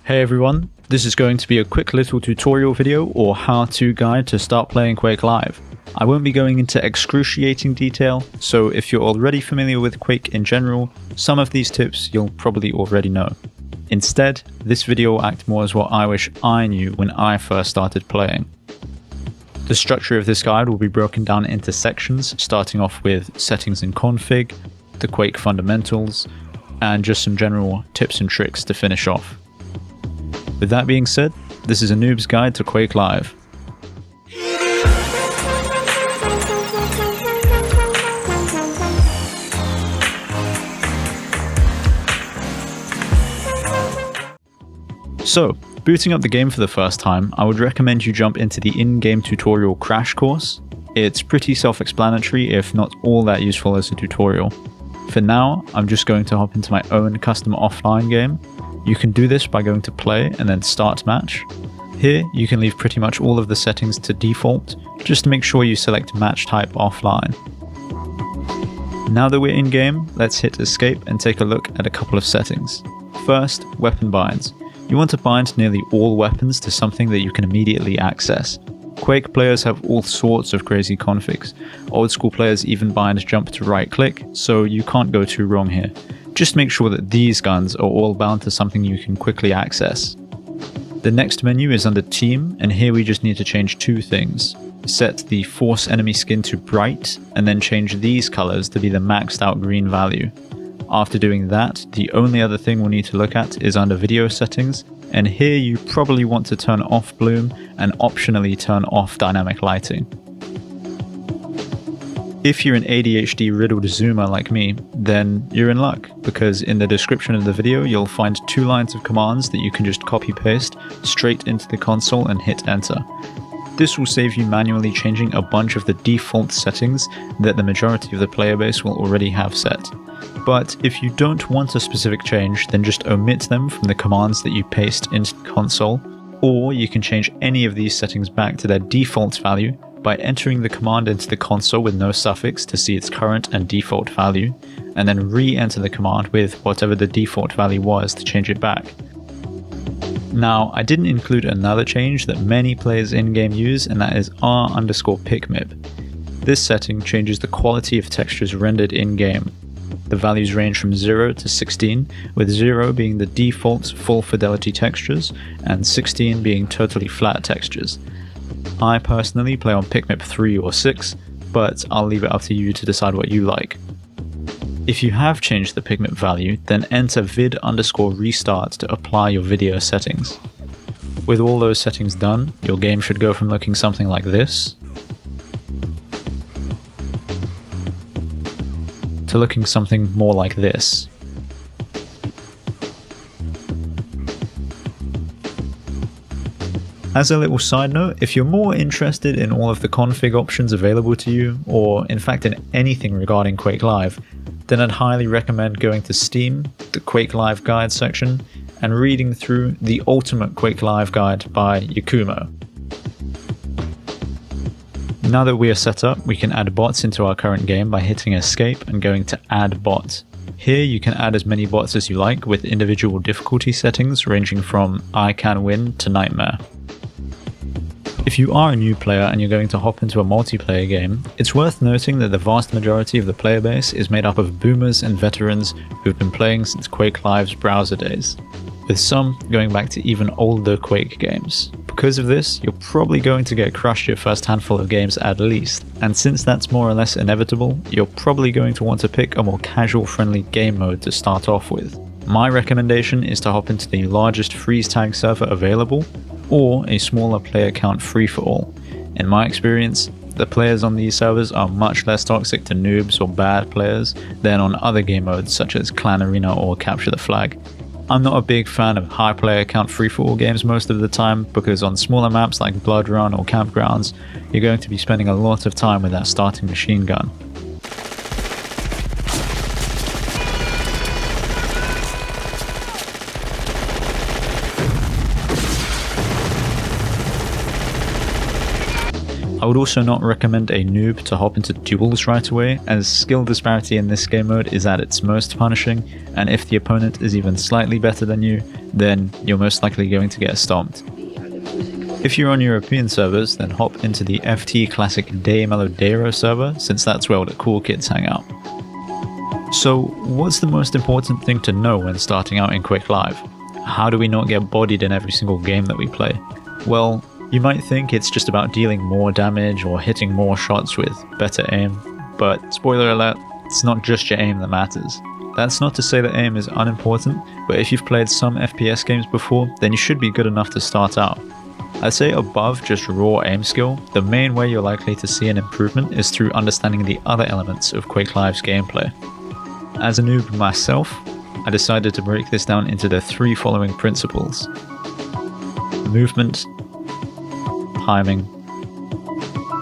Hey everyone, this is going to be a quick little tutorial video or how-to guide to start playing QuakeLive. I won't be going into excruciating detail, so if you're already familiar with Quake in general, some of these tips you'll probably already know. Instead, this video will act more as what I wish I knew when I first started playing. The structure of this guide will be broken down into sections, starting off with settings and config, the Quake fundamentals, and just some general tips and tricks to finish off. With that being said, this is a noob's guide to QuakeLive. So, booting up the game for the first time, I would recommend you jump into the in-game tutorial crash course. It's pretty self-explanatory, if not all that useful as a tutorial. For now, I'm just going to hop into my own custom offline game. You can do this by going to play and then start match. Here, you can leave pretty much all of the settings to default, just to make sure you select match type offline. Now that we're in game, let's hit escape and take a look at a couple of settings. First, weapon binds. You want to bind nearly all weapons to something that you can immediately access. Quake players have all sorts of crazy configs. Old school players even bind jump to right click, so you can't go too wrong here. Just make sure that these guns are all bound to something you can quickly access. The next menu is under team, and here we just need to change two things. Set the force enemy skin to bright, and then change these colors to be the maxed out green value. After doing that, the only other thing we'll need to look at is under video settings, and here you probably want to turn off bloom and optionally turn off dynamic lighting. If you're an ADHD riddled zoomer like me, then you're in luck, because in the description of the video you'll find 2 lines of commands that you can just copy paste straight into the console and hit enter. This will save you manually changing a bunch of the default settings that the majority of the player base will already have set. But if you don't want a specific change, then just omit them from the commands that you paste into the console, or you can change any of these settings back to their default value by entering the command into the console with no suffix to see its current and default value, and then re-enter the command with whatever the default value was to change it back. Now, I didn't include another change that many players in-game use, and that is r_picmip. This setting changes the quality of textures rendered in-game. The values range from 0 to 16, with 0 being the default full fidelity textures, and 16 being totally flat textures. I personally play on picmip 3 or 6, but I'll leave it up to you to decide what you like. If you have changed the picmip value, then enter vid_restart to apply your video settings. With all those settings done, your game should go from looking something like this to looking something more like this. As a little side note, if you're more interested in all of the config options available to you, or in fact in anything regarding QuakeLive, then I'd highly recommend going to Steam, the QuakeLive guide section, and reading through the Ultimate QuakeLive Guide by Yakumo. Now that we are set up, we can add bots into our current game by hitting escape and going to add bot. Here you can add as many bots as you like with individual difficulty settings ranging from I can win to nightmare. If you are a new player and you're going to hop into a multiplayer game, it's worth noting that the vast majority of the player base is made up of boomers and veterans who've been playing since QuakeLive's browser days, with some going back to even older Quake games. Because of this, you're probably going to get crushed your first handful of games at least, and since that's more or less inevitable, you're probably going to want to pick a more casual friendly game mode to start off with. My recommendation is to hop into the largest freeze tag server available, or a smaller player count free-for-all. In my experience, the players on these servers are much less toxic to noobs or bad players than on other game modes such as Clan Arena or Capture the Flag. I'm not a big fan of high player count free-for-all games most of the time, because on smaller maps like Blood Run or Campgrounds, you're going to be spending a lot of time with that starting machine gun. I would also not recommend a noob to hop into duels right away, as skill disparity in this game mode is at its most punishing, and if the opponent is even slightly better than you, then you're most likely going to get stomped. If you're on European servers, then hop into the FT Classic De Melodero server, since that's where all the cool kids hang out. So, what's the most important thing to know when starting out in QuakeLive? How do we not get bodied in every single game that we play? Well, you might think it's just about dealing more damage or hitting more shots with better aim, but spoiler alert, it's not just your aim that matters. That's not to say that aim is unimportant, but if you've played some FPS games before, then you should be good enough to start out. I'd say above just raw aim skill, the main way you're likely to see an improvement is through understanding the other elements of QuakeLive's gameplay. As a noob myself, I decided to break this down into the 3 following principles: movement, timing,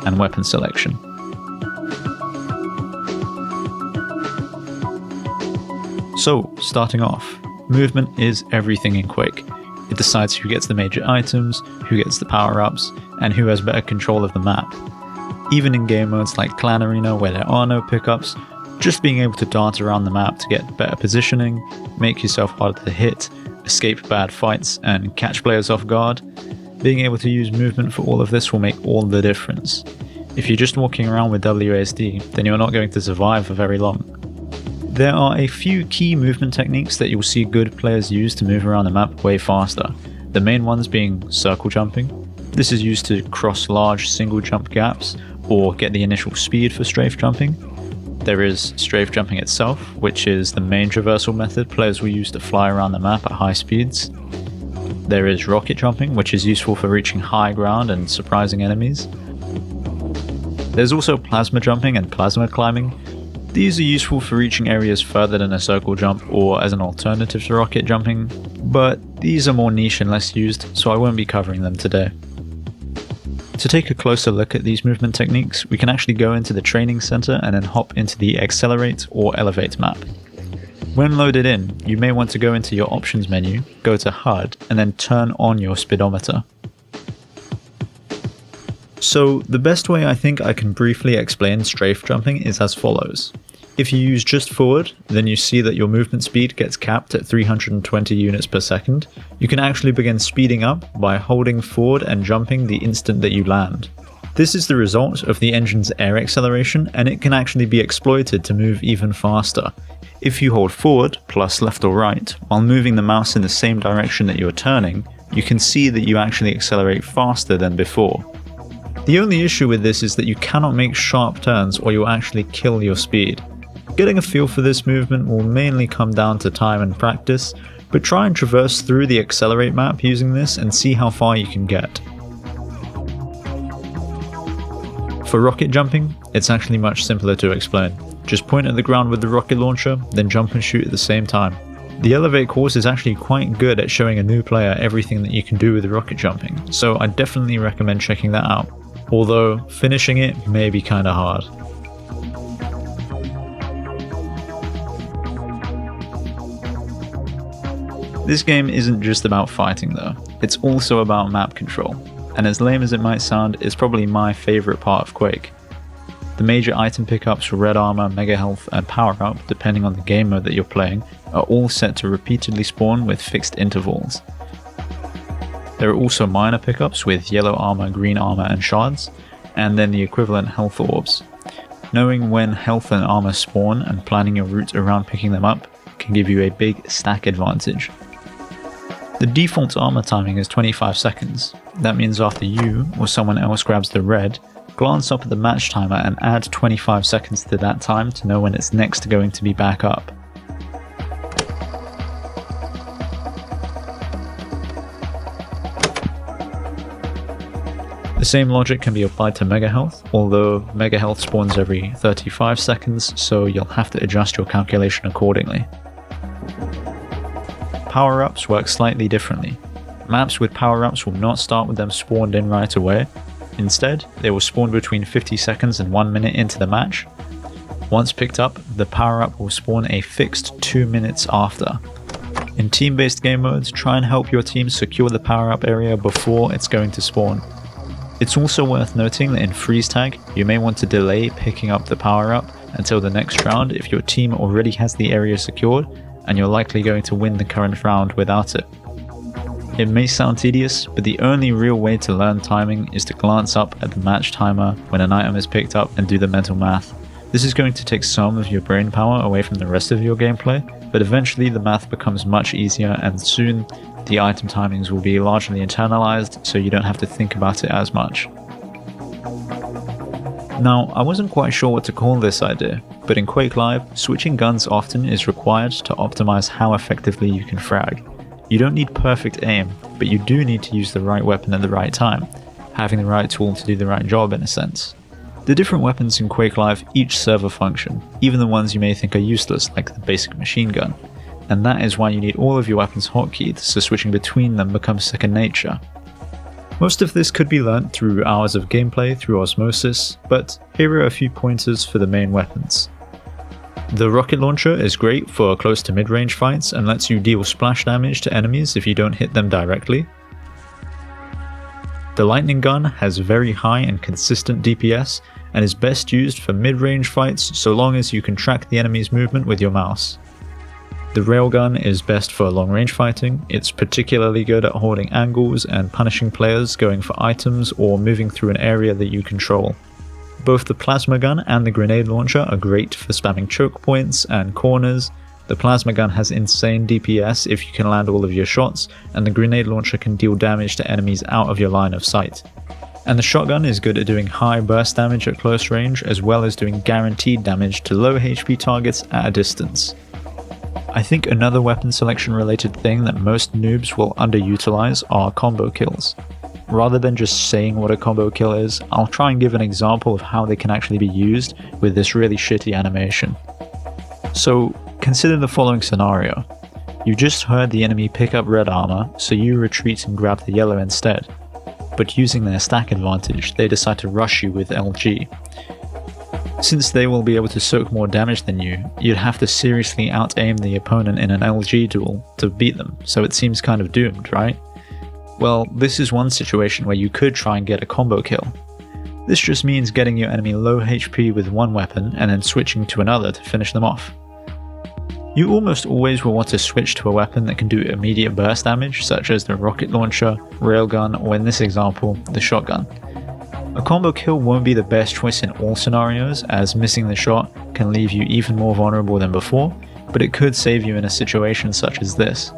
and weapon selection. So, starting off, movement is everything in Quake. It decides who gets the major items, who gets the power-ups, and who has better control of the map. Even in game modes like Clan Arena where there are no pickups, just being able to dart around the map to get better positioning, make yourself harder to hit, escape bad fights, and catch players off guard, being able to use movement for all of this will make all the difference. If you're just walking around with WASD, then you're not going to survive for very long. There are a few key movement techniques that you'll see good players use to move around the map way faster, the main ones being circle jumping. This is used to cross large single jump gaps or get the initial speed for strafe jumping. There is strafe jumping itself, which is the main traversal method players will use to fly around the map at high speeds. There is rocket jumping, which is useful for reaching high ground and surprising enemies. There's also plasma jumping and plasma climbing. These are useful for reaching areas further than a circle jump or as an alternative to rocket jumping, but these are more niche and less used, so I won't be covering them today. To take a closer look at these movement techniques, we can actually go into the training center and then hop into the accelerate or elevate map. When loaded in, you may want to go into your options menu, go to HUD, and then turn on your speedometer. So the best way I think I can briefly explain strafe jumping is as follows. If you use just forward, then you see that your movement speed gets capped at 320 units per second. You can actually begin speeding up by holding forward and jumping the instant that you land. This is the result of the engine's air acceleration, and it can actually be exploited to move even faster. If you hold forward plus left or right while moving the mouse in the same direction that you're turning, you can see that you actually accelerate faster than before. The only issue with this is that you cannot make sharp turns or you'll actually kill your speed. Getting a feel for this movement will mainly come down to time and practice, but try and traverse through the accelerate map using this and see how far you can get. For rocket jumping, it's actually much simpler to explain. Just point at the ground with the rocket launcher, then jump and shoot at the same time. The Elevate course is actually quite good at showing a new player everything that you can do with rocket jumping, so I definitely recommend checking that out, although finishing it may be kinda hard. This game isn't just about fighting though, it's also about map control, and as lame as it might sound, it's probably my favourite part of Quake. The major item pickups for red armor, mega health, and power up, depending on the game mode that you're playing, are all set to repeatedly spawn with fixed intervals. There are also minor pickups with yellow armor, green armor, and shards, and then the equivalent health orbs. Knowing when health and armor spawn and planning your route around picking them up can give you a big stack advantage. The default armor timing is 25 seconds. That means after you or someone else grabs the red, glance up at the match timer and add 25 seconds to that time to know when it's next going to be back up. The same logic can be applied to Mega Health, although Mega Health spawns every 35 seconds, so you'll have to adjust your calculation accordingly. Power-ups work slightly differently. Maps with power-ups will not start with them spawned in right away. Instead, they will spawn between 50 seconds and 1 minute into the match. Once picked up, the power-up will spawn a fixed 2 minutes after. In team-based game modes, try and help your team secure the power-up area before it's going to spawn. It's also worth noting that in freeze tag, you may want to delay picking up the power up until the next round if your team already has the area secured and you're likely going to win the current round without it. It may sound tedious, but the only real way to learn timing is to glance up at the match timer when an item is picked up and do the mental math. This is going to take some of your brain power away from the rest of your gameplay, but eventually the math becomes much easier and soon the item timings will be largely internalized, so you don't have to think about it as much. Now, I wasn't quite sure what to call this idea, but in QuakeLive, switching guns often is required to optimize how effectively you can frag. You don't need perfect aim, but you do need to use the right weapon at the right time, having the right tool to do the right job in a sense. The different weapons in QuakeLive each serve a function, even the ones you may think are useless like the basic machine gun, and that is why you need all of your weapons hotkeyed so switching between them becomes second nature. Most of this could be learnt through hours of gameplay through osmosis, but here are a few pointers for the main weapons. The rocket launcher is great for close to mid-range fights and lets you deal splash damage to enemies if you don't hit them directly. The lightning gun has very high and consistent DPS and is best used for mid-range fights so long as you can track the enemy's movement with your mouse. The railgun is best for long-range fighting. It's particularly good at holding angles and punishing players going for items or moving through an area that you control. Both the plasma gun and the grenade launcher are great for spamming choke points and corners. The plasma gun has insane DPS if you can land all of your shots, and the grenade launcher can deal damage to enemies out of your line of sight. And the shotgun is good at doing high burst damage at close range as well as doing guaranteed damage to low HP targets at a distance. I think another weapon selection related thing that most noobs will underutilize are combo kills. Rather than just saying what a combo kill is, I'll try and give an example of how they can actually be used with this really shitty animation. So consider the following scenario. You just heard the enemy pick up red armor, so you retreat and grab the yellow instead. But using their stack advantage, they decide to rush you with LG. Since they will be able to soak more damage than you, you'd have to seriously out-aim the opponent in an LG duel to beat them, so it seems kind of doomed, right? Well, this is one situation where you could try and get a combo kill. This just means getting your enemy low HP with one weapon and then switching to another to finish them off. You almost always will want to switch to a weapon that can do immediate burst damage, such as the rocket launcher, railgun, or in this example, the shotgun. A combo kill won't be the best choice in all scenarios, as missing the shot can leave you even more vulnerable than before, but it could save you in a situation such as this.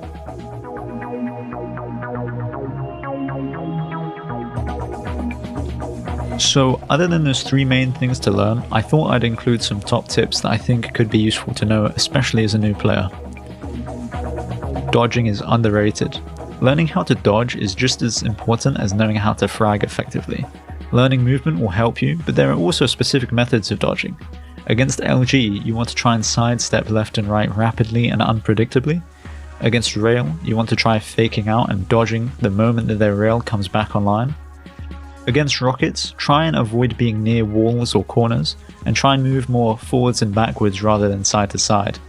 So other than those three main things to learn, I thought I'd include some top tips that I think could be useful to know, especially as a new player. Dodging is underrated. Learning how to dodge is just as important as knowing how to frag effectively. Learning movement will help you, but there are also specific methods of dodging. Against LG, you want to try and sidestep left and right rapidly and unpredictably. Against rail, you want to try faking out and dodging the moment that their rail comes back online. Against rockets, try and avoid being near walls or corners, and try and move more forwards and backwards rather than side to side.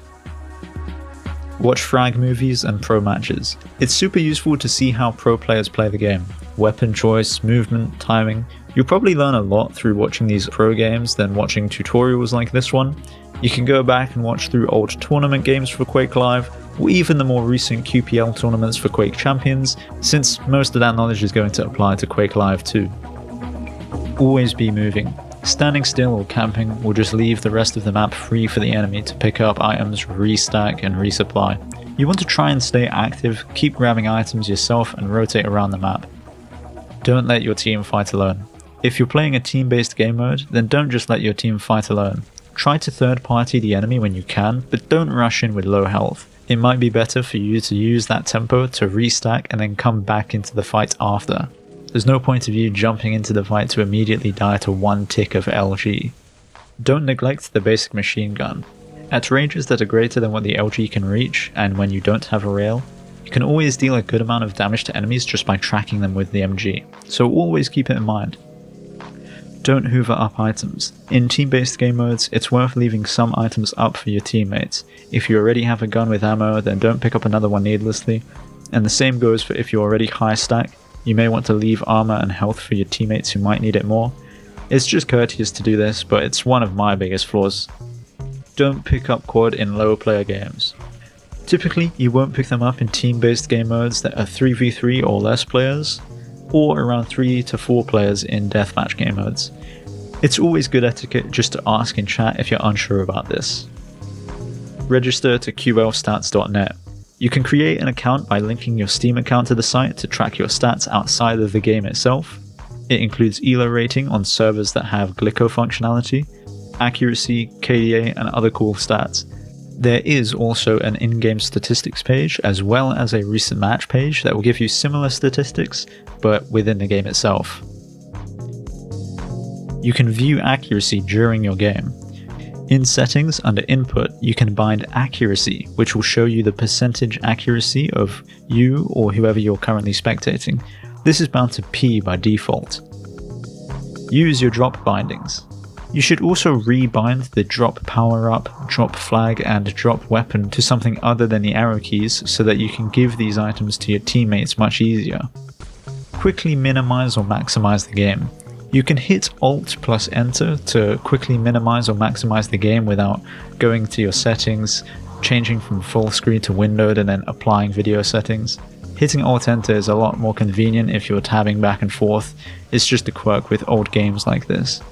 Watch frag movies and pro matches. It's super useful to see how pro players play the game. Weapon choice, movement, timing. You'll probably learn a lot through watching these pro games than watching tutorials like this one. You can go back and watch through old tournament games for QuakeLive, or even the more recent QPL tournaments for Quake Champions, since most of that knowledge is going to apply to QuakeLive too. Always be moving. Standing still or camping will just leave the rest of the map free for the enemy to pick up items, restack and resupply. You want to try and stay active, keep grabbing items yourself and rotate around the map. Don't let your team fight alone. If you're playing a team-based game mode, then don't just let your team fight alone. Try to third-party the enemy when you can, but don't rush in with low health. It might be better for you to use that tempo to restack and then come back into the fight after. There's no point of you jumping into the fight to immediately die to one tick of LG. Don't neglect the basic machine gun. At ranges that are greater than what the LG can reach, and when you don't have a rail, you can always deal a good amount of damage to enemies just by tracking them with the MG, so always keep it in mind. Don't hoover up items. In team-based game modes, it's worth leaving some items up for your teammates. If you already have a gun with ammo, then don't pick up another one needlessly, and the same goes for if you're already high stack. You may want to leave armor and health for your teammates who might need it more. It's just courteous to do this, but it's one of my biggest flaws. Don't pick up quad in low player games. Typically, you won't pick them up in team-based game modes that are 3v3 or less players, or around 3 to 4 players in deathmatch game modes. It's always good etiquette just to ask in chat if you're unsure about this. Register to qlstats.net. You can create an account by linking your Steam account to the site to track your stats outside of the game itself. It includes ELO rating on servers that have Glyco functionality, accuracy, KDA, and other cool stats. There is also an in-game statistics page as well as a recent match page that will give you similar statistics, but within the game itself. You can view accuracy during your game. In settings under input, you can bind accuracy, which will show you the percentage accuracy of you or whoever you're currently spectating. This is bound to P by default. Use your drop bindings. You should also rebind the drop power up, drop flag, and drop weapon to something other than the arrow keys so that you can give these items to your teammates much easier. Quickly minimize or maximize the game. You can hit Alt plus Enter to quickly minimize or maximize the game without going to your settings, changing from full screen to windowed and then applying video settings. Hitting Alt Enter is a lot more convenient if you're tabbing back and forth. It's just a quirk with old games like this.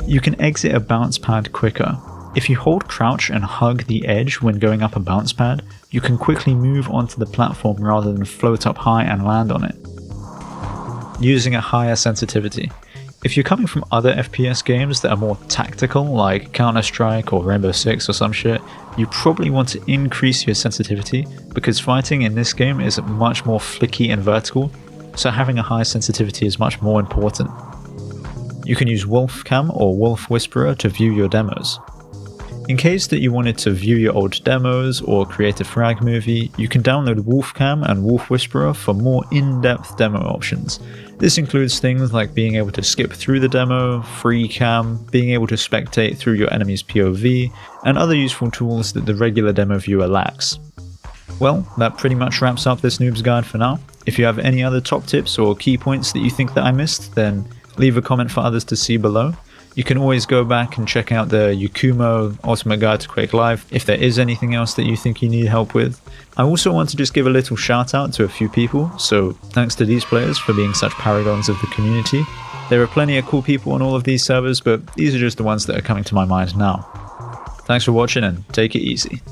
You can exit a bounce pad quicker. If you hold crouch and hug the edge when going up a bounce pad, you can quickly move onto the platform rather than float up high and land on it. Using a higher sensitivity. If you're coming from other FPS games that are more tactical, like Counter-Strike or Rainbow Six or some shit, you probably want to increase your sensitivity because fighting in this game is much more flicky and vertical, so having a high sensitivity is much more important. You can use Wolfcam or Wolf Whisperer to view your demos. In case that you wanted to view your old demos or create a frag movie, you can download Wolfcam and Wolf Whisperer for more in-depth demo options. This includes things like being able to skip through the demo, free cam, being able to spectate through your enemy's POV, and other useful tools that the regular demo viewer lacks. Well, that pretty much wraps up this Noob's Guide for now. If you have any other top tips or key points that you think that I missed, then leave a comment for others to see below. You can always go back and check out the Yakumo Ultimate Guide to QuakeLive if there is anything else that you think you need help with. I also want to just give a little shout out to a few people, so thanks to these players for being such paragons of the community. There are plenty of cool people on all of these servers, but these are just the ones that are coming to my mind now. Thanks for watching and take it easy.